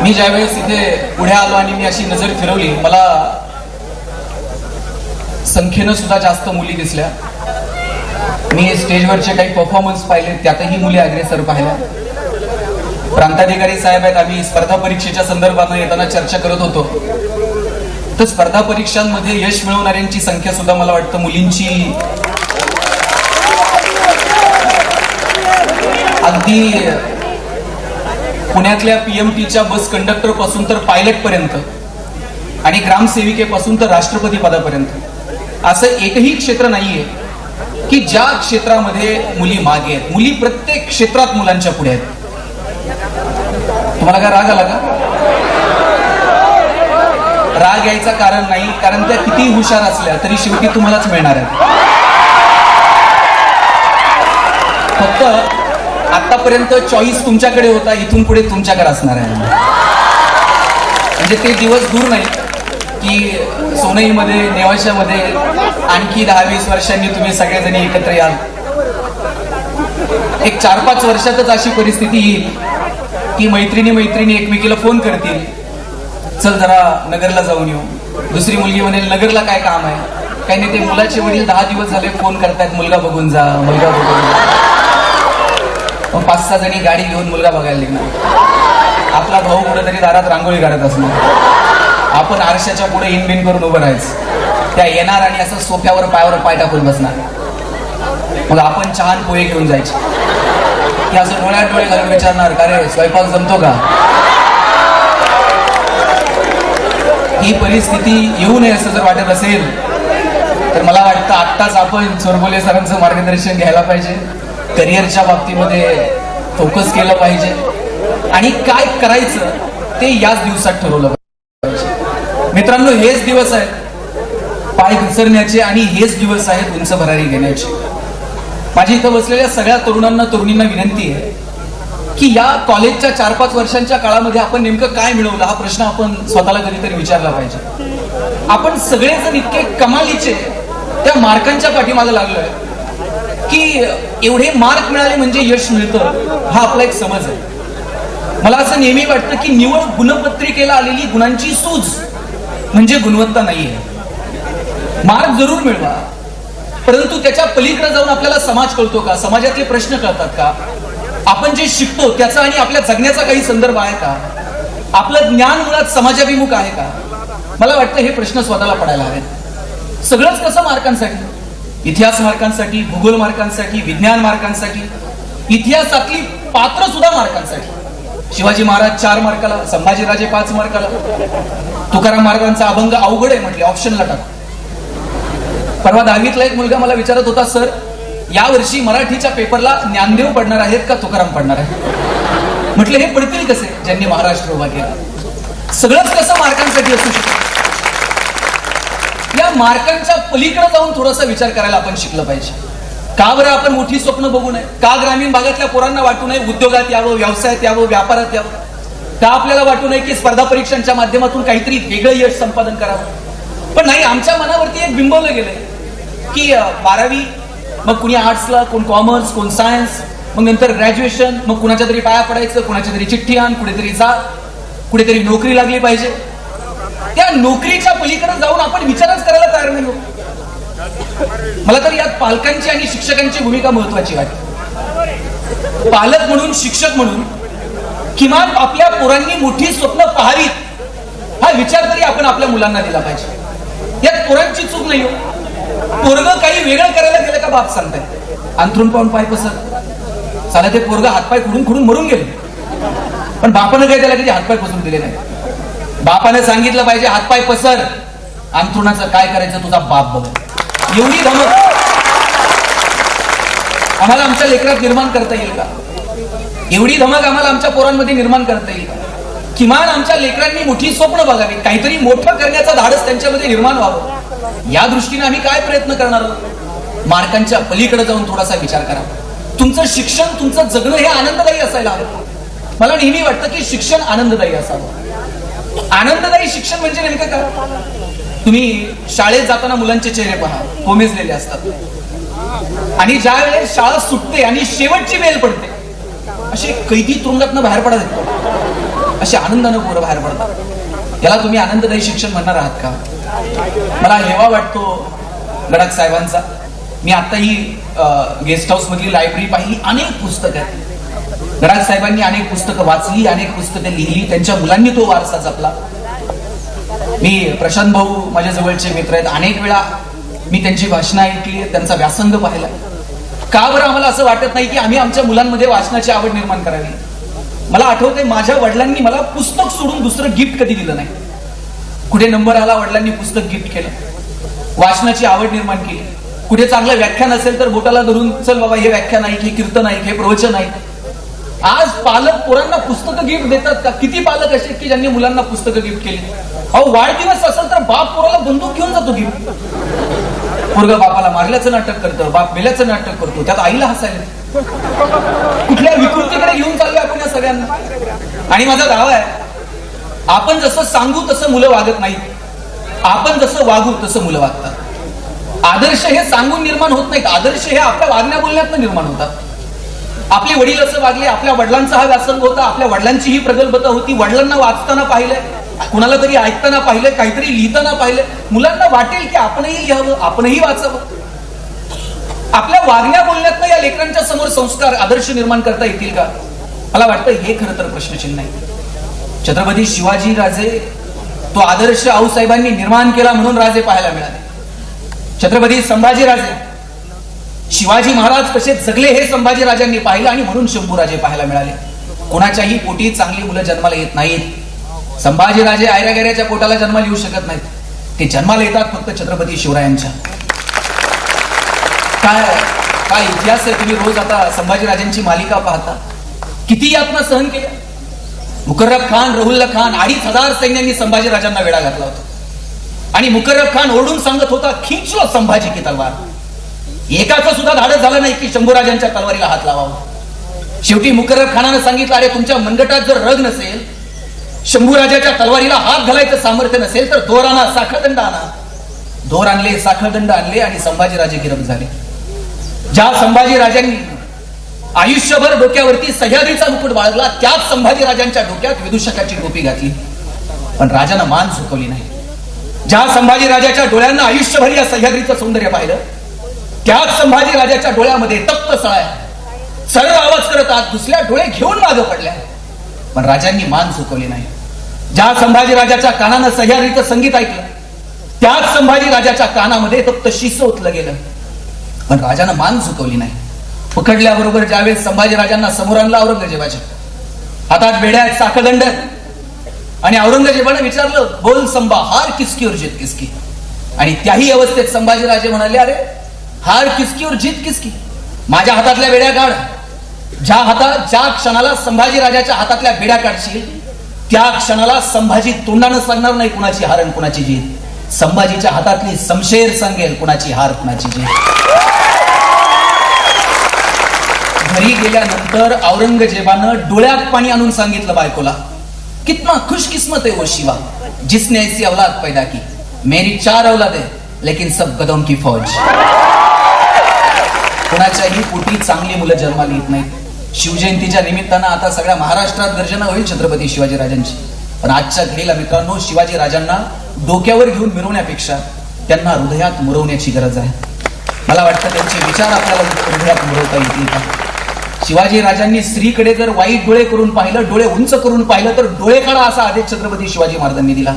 मी ज्यावेळेस इथे पुढे आलो आणि मी अशी नजर फिरवली, मला संख्येनं सुद्धा जास्त मुली दिसल्या. मी स्टेजवरचे काही परफॉर्मन्स पाहिले, त्यातही मुली अग्रेसर पाहिल्या. प्रांताधिकारी साहेब आहेत, आम्ही स्पर्धा परीक्षेच्या संदर्भात येताना चर्चा करत होतो, तर स्पर्धा परीक्षांमध्ये यश मिळवणाऱ्यांची संख्या सुद्धा मला वाटतं मुलींची अगदी पुण्यातल्या पीएमटीच्या बस कंडक्टर पासून तर पायलट पर्यंत आणि ग्रामसेविकेपासून तर राष्ट्रपती पदापर्यंत असं एकही क्षेत्र नाहीये की ज्या क्षेत्रामध्ये मुली मागे आहेत. मुली प्रत्येक क्षेत्रात मुलांच्या पुढे आहेत. तुम्हाला काय राग आला का? राग यायचं कारण नाही, कारण त्या किती हुशार असल्या तरी शेवटी तुम्हालाच मिळणार आहेत. फक्त आतापर्यंत चॉईस तुमच्याकडे होता, इथून पुढे तुमच्याकडे असणार आहे. म्हणजे ते दिवस दूर नाही की सोनईमध्ये, नेवाशामध्ये आणखी 10-20 वर्षांनी तुम्ही सगळेजणी एकत्र याल. एक 4-5 वर्षातच अशी परिस्थिती येईल की मैत्रिणी एकमेकीला फोन करतील, चल जरा नगरला जाऊन येऊ. दुसरी मुलगी म्हणेल, नगरला काय काम आहे? काही नाही, ते मुलाचे वडील 10 दिवस झाले फोन करतायत, मुलगा बघून जा, मुलगा बघून जा. मग 5-6 जणी गाडी घेऊन मुलगा बघायला निघणार. आपला भाऊ कुठेतरी दारात रांगोळी काढत असणार, आपण आरशाच्या पुढे इनबिन करून उभं राहायचं. त्या येणार आणि असं सोफ्यावर पायावर पाय टाकून बसणार. मग आपण चहान पोहे घेऊन जायचे. ते असं डोळ्यात डोळे घालून विचारणार, का रे स्वयंपाक जमतो का? ही परिस्थिती येऊ नये असं जर वाटत असेल तर मला वाटतं आत्ताच आपण चोरबोले सरांचं मार्गदर्शन घ्यायला पाहिजे. करिअरच्या बाबतीमध्ये फोकस केलं पाहिजे आणि काय करायचं ते याच दिवसात ठरवलं पाहिजे. मित्रांनो, हेच दिवस आहेत पाय घसरण्याचे आणि हेच दिवस आहेत उंच भरारी घेण्याचे. माझी इथं बसलेल्या सगळ्या तरुणींना विनंती आहे की या कॉलेजच्या 4-5 वर्षांच्या काळामध्ये आपण नेमकं काय मिळवलं, हा प्रश्न आपण स्वतःला कधीतरी विचारला पाहिजे. आपण सगळेजण इतके कमालीचे त्या मार्कांच्या पाठीमागे लागलोय की एवढे मार्क मिळाले म्हणजे यश मिळतं, हा आपला एक समज आहे. मला असं नेहमी वाटतं की निवळ गुणपत्रिकेला आलेली गुणांची सूज म्हणजे गुणवत्ता नाहीये. मार्क जरूर मिळवा, परंतु त्याच्या पलीकडे जाऊन आपल्याला समाज कळतो का? समाजातले प्रश्न कळतात का? आपण जे शिकतो त्याचा आणि आपल्या जगण्याचा काही संदर्भ आहे का? आपलं ज्ञान मुळात समाजाभिमुख आहे का? मला वाटतं हे प्रश्न स्वतःला पडायला हवेत. सगळंच कसं मार्कांसाठी? इतिहास मार्कांसाठी, भूगोल मार्कांसाठी, विज्ञान मार्कांसाठी, इतिहासातली पात्र सुद्धा मार्कांसाठी. शिवाजी महाराज 4 मार्काला, संभाजीराजे 5 मार्काला, तुकाराम महाराजांचा अभंग अवघड आहे म्हटले, ऑप्शनला टाक. परवा 10वीतला एक मुलगा मला विचारत होता, सर यावर्षी मराठीच्या पेपरला ज्ञानदेव पडणार आहेत का तुकाराम पडणार आहे? म्हटलं हे पडतील कसे ज्यांनी महाराष्ट्र उभा केला? सगळंच कसं मार्कांसाठी असू शकतं? या मार्कांच्या पलीकडे जाऊन थोडासा विचार करायला आपण शिकलं पाहिजे. का बरं आपण मोठी स्वप्न बघू नये? का ग्रामीण भागातल्या पोरांना वाटू नये उद्योगात यावं, व्यवसायात यावं, व्यापारात यावं? का आपल्याला वाटू नये की स्पर्धा परीक्षांच्या माध्यमातून काहीतरी वेगळं यश संपादन करावं? पण नाही, आमच्या मनावरती एक बिंबवलं गेलंय की 12वी, मग कुणी आर्ट्सला, कोण कॉमर्स, कोण सायन्स, मग नंतर ग्रॅज्युएशन, मग कुणाच्या तरी पाया पडायचं, कुणाच्या तरी चिठ्ठी आण, कुठेतरी जा, कुठेतरी नोकरी लागली पाहिजे. त्या नोकरीच्या पलीकडे जाऊन आपण विचारच करायला तयार नाही. मला तर यात पालकांची आणि शिक्षकांची भूमिका महत्वाची वाटते. पालक म्हणून, शिक्षक म्हणून किमान आपल्या पोरांनी मोठी स्वप्न पाहावीत हा विचार तरी आपण आपल्या मुलांना दिला पाहिजे. यात पोरांची चूक नाही हो. पोरग काही वेगळं करायला गेलं का बाप सांगताय अंथरून पाहून पाय पसर, साला ते पोरग हातपाय खुडून खुडून मरून गेले, पण बापानं काय त्याला कधी हातपाय पसरून दिले नाही. बापाने सांगितलं पाहिजे हातपाय पसर, अंथरुणाचं काय करायचं तुझा बाप बघ. एवढी धमक आम्हाला आमच्या लेकरात निर्माण करता येईल का? एवढी धमक आम्हाला आमच्या पोरांमध्ये निर्माण करता येईल का? किमान आमच्या लेकरांनी मोठी स्वप्न बघावी, काहीतरी मोठं करण्याचा धाडस त्यांच्यामध्ये निर्माण व्हावं. या दृष्टीने आम्ही काय प्रयत्न करणार आहोत? मार्कांच्या पलीकडे जाऊन थोडासा विचार करा. तुमचं शिक्षण, तुमचं जगणं हे आनंददायी असायला हवं. मला नेहमी वाटतं की शिक्षण आनंददायी असावं. आनंददायी शिक्षण म्हणजे नेमकं काय? तुम्ही शाळेत जाताना मुलांचे चेहरे पहा, कोमेजलेले असतात, आणि ज्या वेळेस शाळा सुटते आणि शेवटची वेळ पडते, असे कैदी तुरुंगातनं बाहेर पडत येतो, अशी आनंदानं पोरं बाहेर पडतात. याला तुम्ही आनंददायी शिक्षण म्हणणार आहात का? मला हेवा वाटतो गडाख साहेबांचा. मी आता ही गेस्ट हाऊस मधली लायब्ररी पाहिली, अनेक पुस्तकं आहेत. गडाख साहेबांनी अनेक पुस्तकं वाचली, अनेक पुस्तकं लिहिली, त्यांच्या मुलांनी तो वारसा जपला. मी प्रशांत भाऊ माझ्या जवळचे मित्र आहेत, अनेक वेळा मी त्यांची भाषणं ऐकली, त्यांचा व्यासंग पाहिला. का बरं आम्हाला असं वाटत नाही की आम्ही आमच्या मुलांमध्ये वाचनाची आवड निर्माण करावी? मला आठवतंय माझ्या वडिलांनी मला पुस्तक सोडून दुसरं गिफ्ट कधी दिलं नाही. कुठे नंबर आला वडिलांनी पुस्तक गिफ्ट केलं, वाचनाची आवड निर्माण केली. कुठे चांगलं व्याख्यान असेल तर बोटाला धरून चल बाबा हे व्याख्यान ऐक, हे कीर्तन ऐक, हे प्रवचन ऐक. आज पालक पोरांना पुस्तकं गिफ्ट देतात का? किती पालक असे की ज्यांनी मुलांना पुस्तकं गिफ्ट केली? अहो वाढदिवस असेल तर बाप पोराला बंदूक घेऊन जातो गिफ्ट. पोरगा बापाला मारल्याचं नाटक करतो, बाप मेल्याचं नाटक करतो, त्यात आईला हसायला. कुठल्या विकृतीकडे घेऊन चाललोय आपण या सगळ्यांना? आणि माझा दावा आहे, आपण जसं सांगू तसं मुलं वागत नाहीत, आपण जसं वागू तसं मुलं वागतात. आदर्श हे सांगून निर्माण होत नाहीत, आदर्श हे आपल्या वागण्या बोलण्यातनं निर्माण होतात. आपले वडील असं वागले, आपल्या वडिलांचा हा व्यासंग होता, आपल्या वडिलांची ही प्रगल्भता होती, वडिलांना वाचताना पाहिलंय, कुणाला तरी ऐकताना पाहिलंय, काहीतरी लिहिताना पाहिलंय. मुलांना वाटेल की आपणही लिहावं, आपणही वाचावं. आपल्या वागण्या बोलण्यातनं या लेकरांच्या समोर संस्कार आदर्श निर्माण करता येतील का? मला वाटतं हे खरं तर प्रश्नचिन्ह आहे. छत्रपती शिवाजी राजे तो आदर्श आऊसाहेबांनी निर्माण केला म्हणून राजे पाहायला मिळाले. छत्रपती संभाजी राजे, शिवाजी महाराज कसे जगले हे संभाजी राजांनी पाहिलं आणि म्हणून शंभूराजे पाहायला मिळाले. कोणाच्याही पोटी चांगली मुलं जन्माला येत नाहीत. संभाजी राजे आयऱ्या-गैऱ्याच्या पोटाला जन्माला येऊ शकत नाहीत, ते जन्माला येतात फक्त छत्रपती शिवरायांच्या. काय काय इतिहास आहे. तुम्ही रोज आता संभाजी राजांची मालिका पाहता. किती यातना सहन केल्या. मुकर्रब खान, रहुल्ला खान 2500 सैन्यांनी संभाजी राजांना वेढा घातला होता. आणि मुकर्रब खान ओरडून सांगत होता, खींच लो संभाजी की तलवार. एकाचं सुद्धा धाडस झालं नाही की शंभूराजांच्या तलवारीला हात लावावा. शेवटी मुकर्रब खानानं सांगितलं, अरे तुमच्या मनगटात जर रग नसेल, शंभूराजाच्या तलवारीला हात घालायचं सामर्थ्य नसेल तर दोर आणा, साखळदंड आणा. दोर आणले, साखळदंड आणले आणि संभाजीराजे गिरफ्त झाले. ज्या संभाजी राजांनी आयुष्यभर डोक्यावरती सह्याद्रीचा मुकुट बाळगला, त्याच संभाजी राजांच्या डोक्यात विदूषकाची टोपी घातली, पण राजानं मान झुकवली नाही. ज्या संभाजी राजाच्या डोळ्यांना आयुष्यभर या सह्याद्रीचं सौंदर्य पाहिलं, त्याच संभाजी राजाच्या डोळ्यामध्ये तप्त सळाय सरळ आवाज करत आत दुसऱ्या डोळे घेऊन मागे पडल्या, पण राजांनी मान झुकवली नाही. ज्या संभाजी राजाच्या कानानं सह्याद्रीचं संगीत ऐकलं, त्याच संभाजी राजाच्या कानामध्ये तप्त शिस ओतलं गेलं, पण राजानं मान झुकवली नाही. पकडल्याबरोबर ज्यावेळेस संभाजी राजांना समोर आणला औरंगजेबाच्या, हातात बेड्या आहेत, साखळदंड, आणि औरंगजेबाने विचारलं, बोल संभा, हार किसकी और जीत किसकी? आणि त्याही अवस्थेत संभाजी राजे म्हणाले, अरे हार किसकी और जीत किसकी? माझ्या हातातल्या बेड्या काढ. ज्या क्षणाला संभाजी राजाच्या हातातल्या बेड्या काढशील, त्या क्षणाला संभाजी तोंडानं सांगणार नाही कुणाची हार आणि कुणाची जीत. संभाजीच्या हातातली समशेर सांगेल कुणाची हार कुणाची जीत. घरी गेल्यानंतर औरंगजेबानं डोळ्यात पाणी आणून सांगितलं बायकोला, कितना खुशकिस्मत है वो शिवा जिसने ऐसी औलाद पैदा की. मेरी 4 औलाद है लेकिन सब गदों की फौज. कोणाच्याही पोटी चांगली मुलं जन्माला येत नाहीत. शिवजयंतीच्या निमित्तानं आता सगळ्या महाराष्ट्रात गर्जना होईल छत्रपती शिवाजी राजांची, पण आजच्या घडीला मित्रांनो, शिवाजी राजांना डोक्यावर घेऊन मिरवण्यापेक्षा त्यांना हृदयात मुरवण्याची गरज आहे. मला वाटतं त्यांचे विचार आपल्याला हृदयात मुरवता येतील का? शिवाजी राजांनी स्त्रीकडे जर वाईट डोळे करून पाहिलं, डोळे उंच करून पाहिलं, तर डोळे काढा असा आदेश छत्रपती शिवाजी महाराजांनी दिला.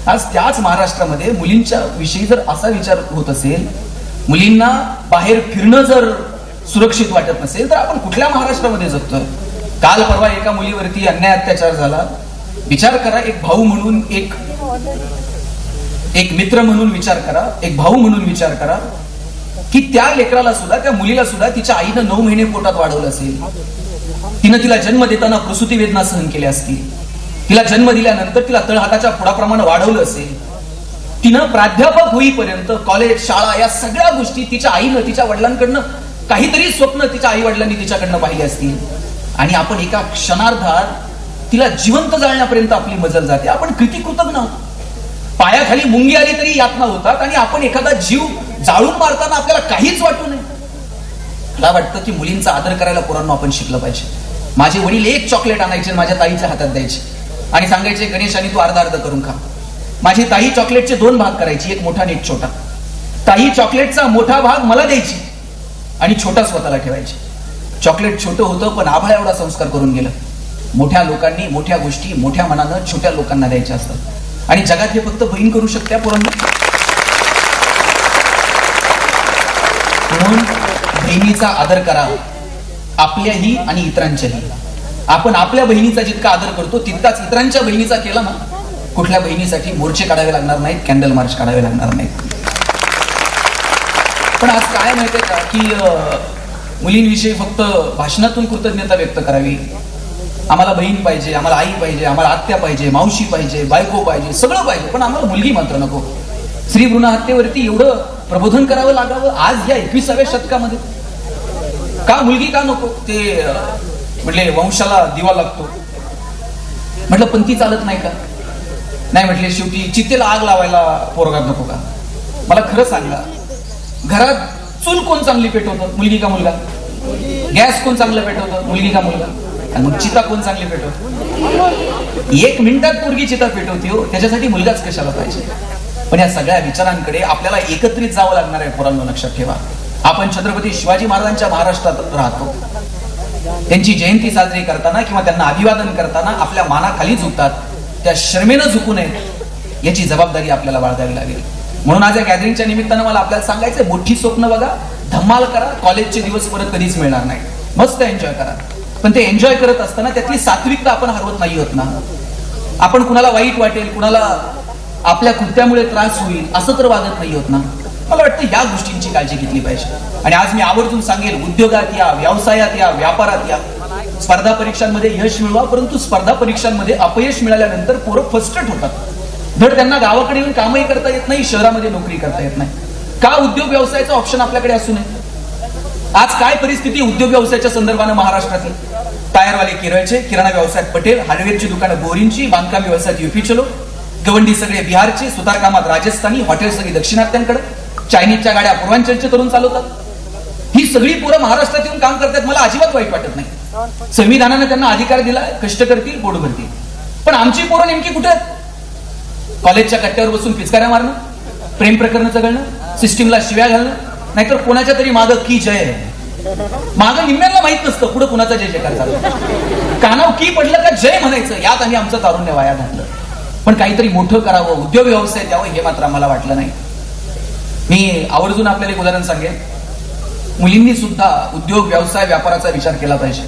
आज त्याच महाराष्ट्रामध्ये मुलींच्या विषयी जर असा विचार होत असेल, मुलींना बाहेर फिरणं जर सुरक्षित वाटत नसेल, तर आपण कुठल्या महाराष्ट्रामध्ये जगतोय? काल परवा एका मुलीवरती अन्याय अत्याचार झाला. विचार करा, एक भाऊ म्हणून, एक मित्र म्हणून विचार करा, एक भाऊ म्हणून विचार करा की त्या लेकराला सुद्धा, त्या मुलीला सुद्धा तिच्या आईनं 9 महिने पोटात वाढवलं असेल. तिनं तिला जन्म देताना प्रसूती वेदना सहन केल्या असतील. तिला जन्म दिल्यानंतर तिला तळहाताच्या फोडाप्रमाणे वाढवलं असेल. तिनं प्राध्यापक होईपर्यंत कॉलेज, शाळा या सगळ्या गोष्टी तिच्या आईनं, तिच्या वडिलांकडनं काहीतरी स्वप्न तिच्या आई वडिलांनी तिच्याकडनं पाहिली असतील. आणि आपण एका क्षणार्धात तिला जिवंत जाळण्यापर्यंत आपली मजल जाते. आपण किती कृतज्ञ आहोत. पायाखाली मुंगी आली तरी यातना होतात आणि आपण एखादा जीव जाळून मारताना आपल्याला काहीच वाटू नये. मला वाटतं की मुलींचा आदर करायला पोरांना आपण शिकलं पाहिजे. माझे वडील एक चॉकलेट आणायचे, माझ्या ताईच्या हातात द्यायचे. आणि सांगायचे गणेश आणि तू अर्धा अर्ध करून खा. माझी ताई चॉकलेटचे 2 भाग करायची, एक मोठा आणि एक छोटा. ताई चॉकलेटचा मोठा भाग मला द्यायची आणि छोटा स्वतःला ठेवायची. चॉकलेट छोटं होतं पण आभाळ एवढा संस्कार करून गेलं. मोठ्या लोकांनी मोठ्या गोष्टी मोठ्या मनानं छोट्या लोकांना द्यायच्या असतात आणि जगात हे फक्त बहीण करू शकते पोरांना. म्हणून बहिणीचा आदर करा, आपल्याही आणि इतरांच्याही. आपण आपल्या बहिणीचा जितका आदर करतो तितकाच इतरांच्या बहिणीचा केला ना, कुठल्या बहिणीसाठी मोर्चे काढावे लागणार नाहीत, कॅन्डल मार्च काढावे लागणार नाहीत. पण आज काय माहितीये का की मुलींविषयी फक्त भाषणातून कृतज्ञता व्यक्त करावी. आम्हाला बहीण पाहिजे, आम्हाला आई पाहिजे, आम्हाला आत्या पाहिजे, मावशी पाहिजे, बायको पाहिजे, सगळं पाहिजे, पण आम्हाला मुलगी मात्र नको. स्त्री भ्रूण हत्येवरती एवढं प्रबोधन करावं लागावं आज या 21व्या शतकामध्ये. का मुलगी का नको? ते म्हटले वंशाला दिवा लागतो. म्हटलं पंथी चालत नाही का? नाही म्हटले शेवटी चितेला आग लावायला पोरगा नको का? मला खरं सांगा, घरात चूल कोण चांगली पेटवतं, मुलगी का मुलगा? गॅस कोण चांगलं पेटवतं, मुलगी का मुलगा? आणि मग चिता कोण चांगली पेटवतं? 1 मिनिटात पोरगी चिता पेटवते हो, त्याच्यासाठी मुलगाच कशाला पाहिजे? पण या सगळ्या विचारांकडे आपल्याला एकत्रित जावं लागणार आहे. पोरांनो लक्षात ठेवा, आपण छत्रपती शिवाजी महाराजांच्या महाराष्ट्रात राहतो. त्यांची जयंती साजरी करताना किंवा त्यांना अभिवादन करताना आपल्या मानाखाली झुकतात, त्या शर्मेनं झुकू नये याची जबाबदारी आपल्याला बाळगावी लागेल. म्हणून आज या गॅदरिंगच्या निमित्तानं मला आपल्याला सांगायचं, मोठी स्वप्न बघा, धमाल करा. कॉलेजचे दिवस परत कधीच मिळणार नाही. मस्त एन्जॉय करा, पण ते एन्जॉय करत असताना त्यातली सात्विकता आपण हरवत नाही होत ना. आपण कुणाला वाईट वाटेल, कुणाला आपल्या कृत्यामुळे त्रास होईल असं तर वागत नाही होत ना. मला वाटतं या गोष्टींची काळजी घेतली पाहिजे. आणि आज मी आवर्जून सांगेल, उद्योगात या, व्यवसायात या, व्यापारात या, स्पर्धा परीक्षांमध्ये यश मिळवा, परंतु स्पर्धा परीक्षांमध्ये अपयश मिळाल्यानंतर पोरं फ्रस्ट्रेट होतात. धड त्यांना गावाकडे येऊन कामही करता येत नाही, शहरामध्ये नोकरी करता येत नाही. का उद्योग व्यवसायाचा ऑप्शन आपल्याकडे असू नये? आज काय परिस्थिती उद्योग व्यवसायाच्या संदर्भानं महाराष्ट्रातील? टायरवाले केरळचे, किराणा व्यवसायात पटेल, हार्डवेअरची दुकानं बोरींची, बांधकाम व्यवसायात युपी चलो, गवंडी सगळे बिहारचे, सुतारकामात राजस्थानी, हॉटेल सगळी दक्षिणात्यांकडे, चायनीजच्या गाड्या पूर्वांचलचे तरुण चालवतात. ही सगळी पोरं महाराष्ट्रात येऊन काम करतात. मला अजिबात वाईट वाटत नाही. संविधानानं त्यांना अधिकार दिलाय, कष्ट करतील, पोट भरतील. पण आमची पोरं नेमकी कुठे आहेत? कॉलेजच्या कट्ट्यावर बसून पिचकाऱ्या मारणं, प्रेम प्रकरण चघळणं, सिस्टीमला शिव्या घालणं, नाहीतर कोणाच्या तरी मागं की जय. मागं निम्म्यांना माहित नसतं पुढे कुणाचा जय जयकार चालू. कानाव की पडलं का जय म्हणायचं, यात आम्ही आमचं तारुण्य वाया घातलं. पण काहीतरी मोठं करावं, उद्योग व्यवसाय द्यावं, हे मात्र आम्हाला वाटलं नाही. मी आवर्जून आपल्याला एक उदाहरण सांगेन. मुलींनी सुद्धा उद्योग व्यवसाय व्यापाराचा विचार केला पाहिजे.